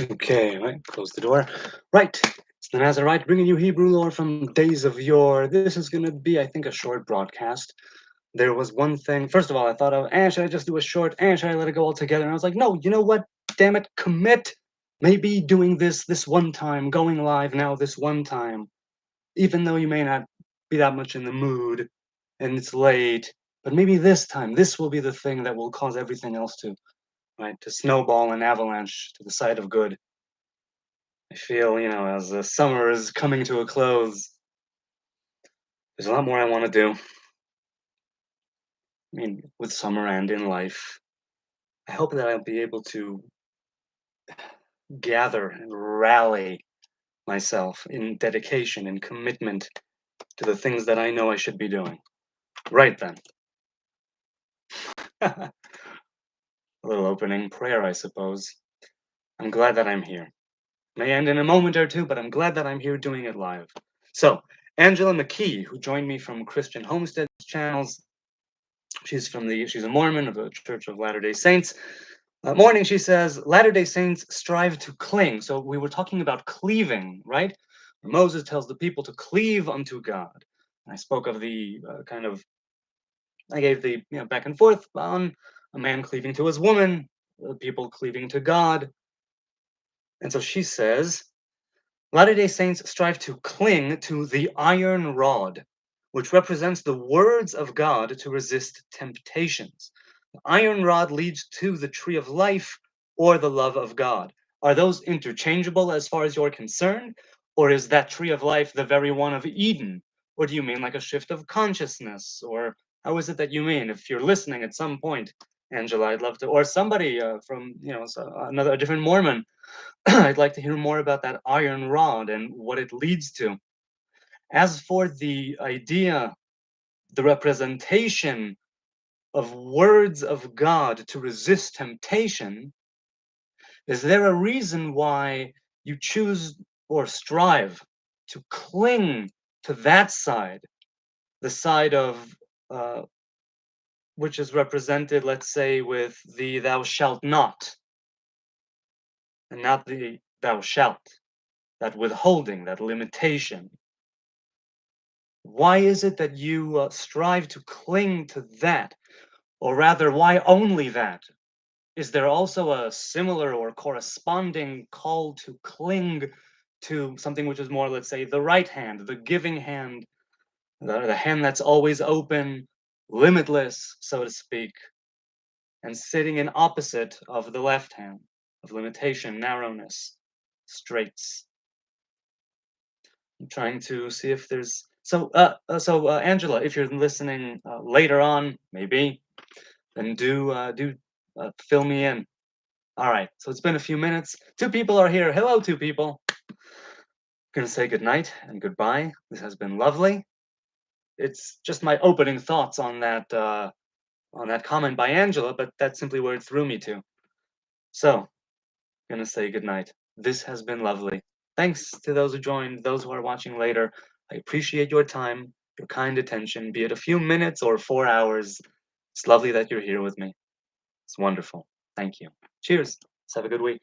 Okay, right, close the door. Right, it's the Nazarite bringing you Hebrew lore from days of yore. This is going to be, I think, a short broadcast. There was one thing, first of all, I thought of, should I just do a short, should I let it go all together? And I was like, no, you know what? Damn it, commit. Maybe doing this one time, going live now this one time, even though you may not be that much in the mood and it's late, but maybe this time, this will be the thing that will cause everything else to, right, to snowball and avalanche to the side of good. I feel, as the summer is coming to a close, there's a lot more I want to do. I mean, with summer and in life. I hope that I'll be able to gather and rally myself in dedication and commitment to the things that I know I should be doing. Right then. A little opening prayer, I suppose. I'm glad that I'm here. May end in a moment or two, but I'm glad that I'm here doing it live. So, Angela McKee, who joined me from Christian Homestead's channels, she's a Mormon of the Church of Latter-day Saints. Morning, she says, Latter-day Saints strive to cling. So we were talking about cleaving, right? Moses tells the people to cleave unto God. I spoke of the I gave the back and forth on a man cleaving to his woman, people cleaving to God. And so she says, Latter-day Saints strive to cling to the iron rod, which represents the words of God to resist temptations. The iron rod leads to the tree of life or the love of God. Are those interchangeable as far as you're concerned? Or is that tree of life the very one of Eden? Or do you mean like a shift of consciousness? Or how is it that you mean? If you're listening at some point, Angela, I'd love to, or somebody from, a different Mormon, I'd like to hear more about that iron rod and what it leads to. As for the idea, the representation of words of God to resist temptation, is there a reason why you choose or strive to cling to that side, the side of which is represented, let's say, with the thou shalt not, and not the thou shalt, that withholding, that limitation? Why is it that you strive to cling to that? Or rather, why only that? Is there also a similar or corresponding call to cling to something which is more, let's say, the right hand, the giving hand, the hand that's always open, limitless, so to speak, and sitting in opposite of the left hand, of limitation, narrowness, straits? I'm trying to see if there's Angela, if you're listening later on, maybe, then do fill me in. All right, so it's been a few minutes. Two people are here. Hello, two people. Gonna say good night and goodbye. This has been lovely. It's just my opening thoughts on that comment by Angela, but that's simply where it threw me to. So, gonna say good night. This has been lovely. Thanks to those who joined, those who are watching later. I appreciate your time, your kind attention, be it a few minutes or 4 hours. It's lovely that you're here with me. It's wonderful. Thank you. Cheers. Let's have a good week.